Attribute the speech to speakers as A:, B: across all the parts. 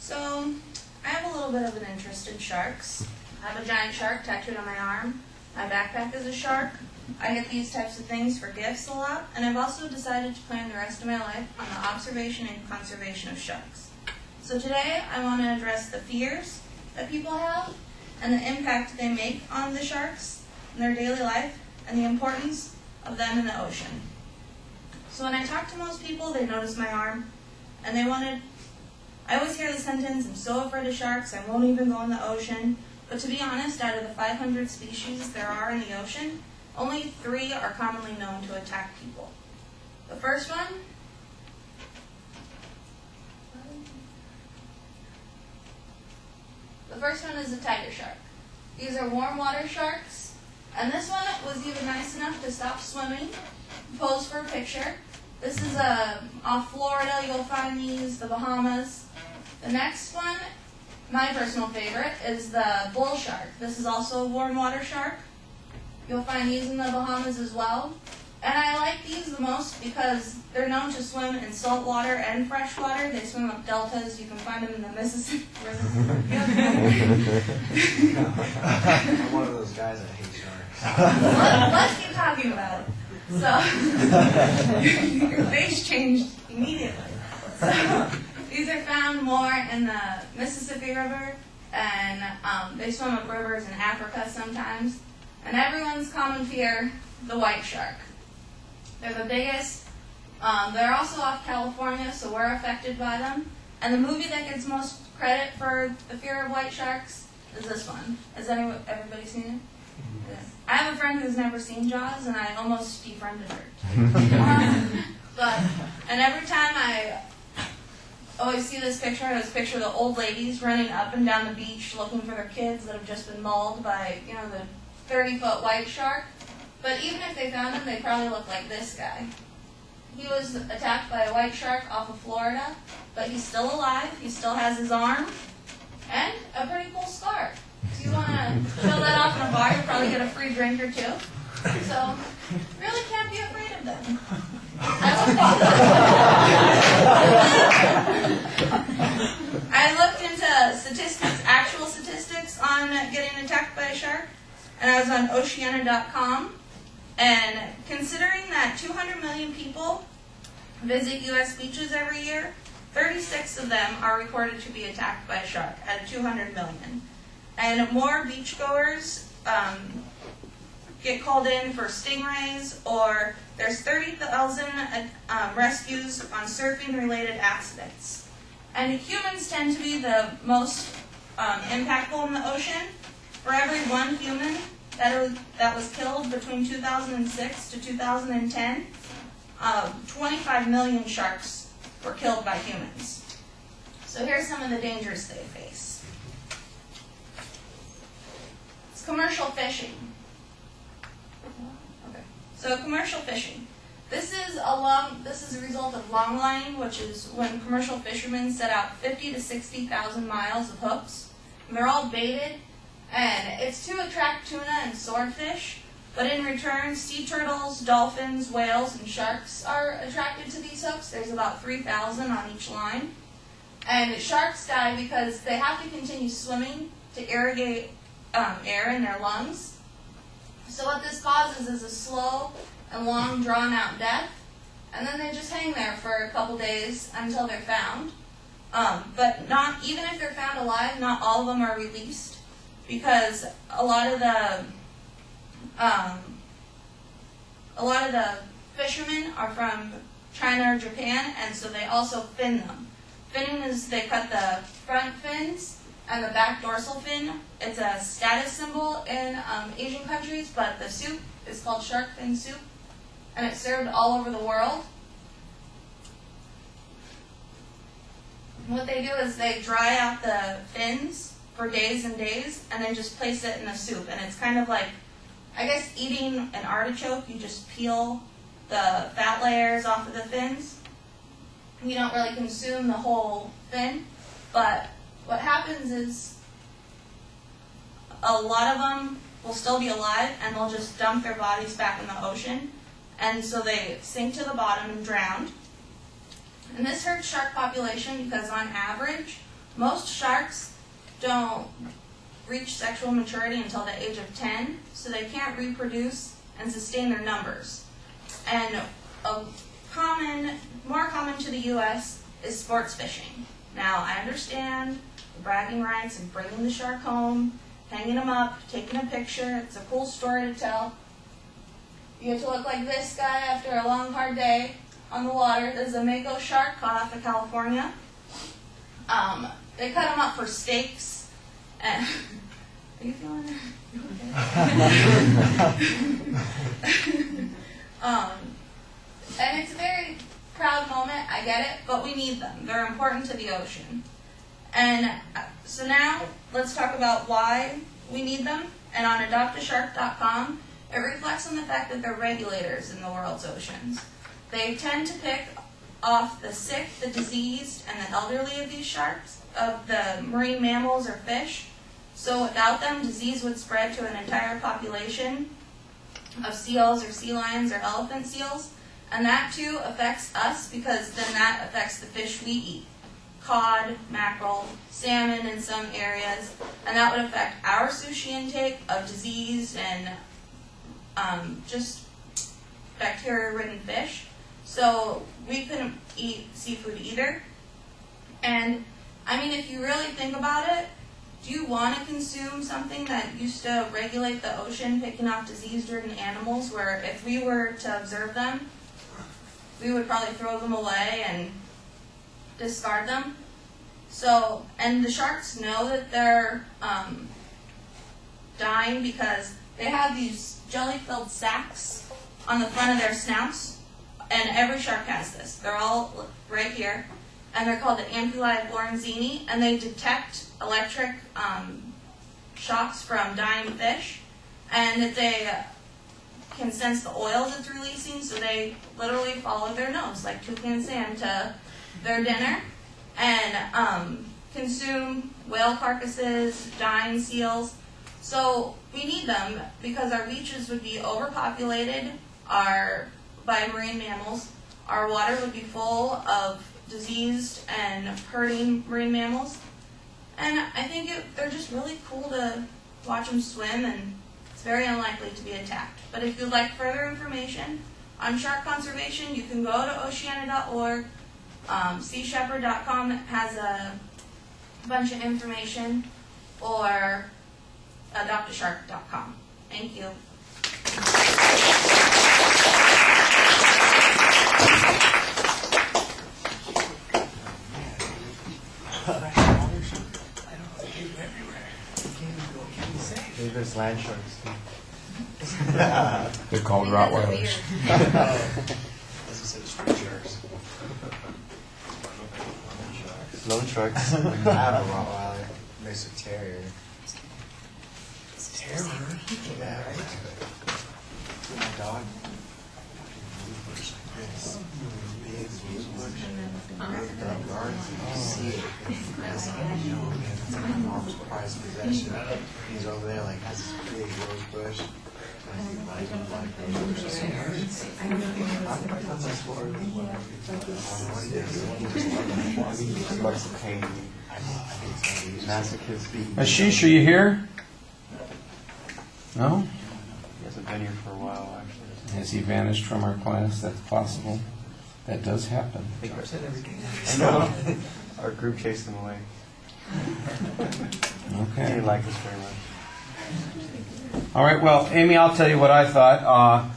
A: So, I have a little bit of an interest in sharks. I have a giant shark tattooed on my arm. My backpack is a shark. I get these types of things for gifts a lot, and I've also decided to plan the rest of my life on the observation and conservation of sharks. So today, I want to address the fears that people have and the impact they make on the sharks in their daily life and the importance of them in the ocean. So when I talk to most people, they notice my arm, and I always hear the sentence, I'm so afraid of sharks, I won't even go in the ocean. But to be honest, out of the 500 species there are in the ocean, only 3 are commonly known to attack people. The first one is a tiger shark. These are warm water sharks, and this one was even nice enough to stop swimming, pose for a picture. This is off Florida, you'll find these, the Bahamas. The next one, my personal favorite, is the bull shark. This is also a warm water shark. You'll find these in the Bahamas as well. And I like these the most because they're known to swim in salt water and fresh water. They swim up deltas. You can find them in the Mississippi River.
B: I'm one of those guys that hate sharks.
A: Let's keep talking about it. So, your face changed immediately. So, these are found more in the Mississippi River, and they swim up rivers in Africa sometimes. And everyone's common fear, the white shark. They're the biggest. They're also off California, so we're affected by them. And the movie that gets most credit for the fear of white sharks is this one. Has everybody seen it? Yeah. I have a friend who's never seen Jaws, and I almost befriended her. And every time I always see this picture, I always picture the old ladies running up and down the beach looking for their kids that have just been mauled by, the 30-foot white shark. But even if they found him, they probably look like this guy. He was attacked by a white shark off of Florida, but he's still alive. He still has his arm and a pretty cool scar. If you want to show that off in a bar, you'll probably get a free drink or two. So, really can't be afraid of them. I looked into statistics, actual statistics on getting attacked by a shark, and I was on Oceana.com. And considering that 200 million people visit U.S. beaches every year, 36 of them are reported to be attacked by a shark out of 200 million. And more beachgoers get called in for stingrays, or there's 30,000 rescues on surfing-related accidents. And humans tend to be the most impactful in the ocean. For every one human that was killed between 2006 to 2010, 25 million sharks were killed by humans. So here's some of the dangers they face. It's commercial fishing. Okay. So commercial fishing. This is a result of longlining, which is when commercial fishermen set out 50 to 60,000 miles of hooks. And they're all baited. And it's to attract tuna and swordfish, but in return, sea turtles, dolphins, whales, and sharks are attracted to these hooks. There's about 3,000 on each line. And sharks die because they have to continue swimming to irrigate air in their lungs. So what this causes is a slow and long, drawn-out death, and then they just hang there for a couple days until they're found. But not even if they're found alive, not all of them are released, because a lot of the fishermen are from China or Japan, and so they also fin them. Finning is they cut the front fins and the back dorsal fin. It's a status symbol in Asian countries, but the soup is called shark fin soup, and it's served all over the world. What they do is they dry out the fins for days and days, and then just place it in the soup. And it's kind of like, I guess, eating an artichoke. You just peel the fat layers off of the fins. You don't really consume the whole fin, but what happens is a lot of them will still be alive, and they'll just dump their bodies back in the ocean, and so they sink to the bottom and drown. And this hurts shark population because on average, most sharks don't reach sexual maturity until the age of 10, so they can't reproduce and sustain their numbers. And more common to the U.S. is sports fishing. Now, I understand the bragging rights of bringing the shark home, hanging them up, taking a picture. It's a cool story to tell. You get to look like this guy after a long, hard day on the water. This is a mako shark caught off of California. They cut him up for steaks. And are you feeling it? You okay? And it's a very proud moment, I get it, but we need them. They're important to the ocean. And so now let's talk about why we need them. And on adoptashark.com, it reflects on the fact that they're regulators in the world's oceans. They tend to pick off the sick, the diseased, and the elderly of these sharks, of the marine mammals or fish. So without them, disease would spread to an entire population of seals or sea lions or elephant seals. And that too affects us, because then that affects the fish we eat. Cod, mackerel, salmon in some areas, and that would affect our sushi intake of diseased and just bacteria-ridden fish. So we couldn't eat seafood either. And I mean, if you really think about it, do you want to consume something that used to regulate the ocean, picking off disease-ridden animals, where if we were to observe them, we would probably throw them away and discard them? So, and the sharks know that they're dying because they have these jelly-filled sacs on the front of their snouts, and every shark has this. They're all right here, and they're called the ampullae of Lorenzini, and they detect electric shocks from dying fish, and that they can sense the oils it's releasing, so they literally follow their nose, like toucan Sam, to their dinner, and consume whale carcasses, dying seals. So we need them because our beaches would be overpopulated by marine mammals. Our water would be full of diseased and hurting marine mammals. And I think they're just really cool to watch them swim, and it's very unlikely to be attacked. But if you'd like further information on shark conservation, you can go to oceana.org. SeaShepherd.com has a bunch of information, or adoptashark.com. Thank you.
B: There's land sharks.
C: They're called Rottweilers.
B: As I said, street sharks.
D: Loan sharks.
B: I have a Rottweiler, mixed with terrier. Terror? Yeah, right. My dog. This big bush. Big guards. You see it. That's how you know, man. It's like my mom's prized possession. He's over there, like, has this big rose bush.
C: Ashish, are you here? No?
D: He hasn't been here for a while, actually.
C: Has he vanished from our class? That's possible. That does happen.
D: I know. Our group chased him away. He
C: Okay.
D: didn't like us very much.
C: All right, well, Amy, I'll tell you what I thought.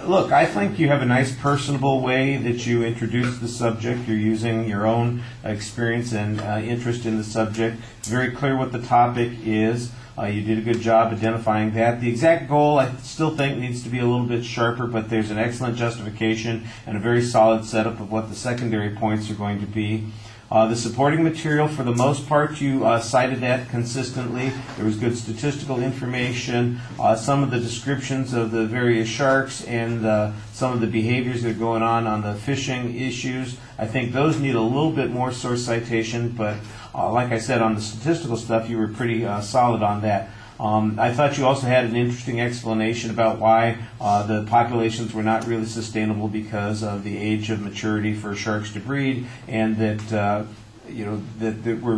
C: Look, I think you have a nice personable way that you introduce the subject. You're using your own experience and interest in the subject. Very clear what the topic is. You did a good job identifying that. The exact goal, I still think, needs to be a little bit sharper, but there's an excellent justification and a very solid setup of what the secondary points are going to be. The supporting material, for the most part, you cited that consistently. There was good statistical information, some of the descriptions of the various sharks, and some of the behaviors that are going on the fishing issues. I think those need a little bit more source citation, but like I said, on the statistical stuff, you were pretty solid on that. I thought you also had an interesting explanation about why the populations were not really sustainable because of the age of maturity for sharks to breed, and that that we're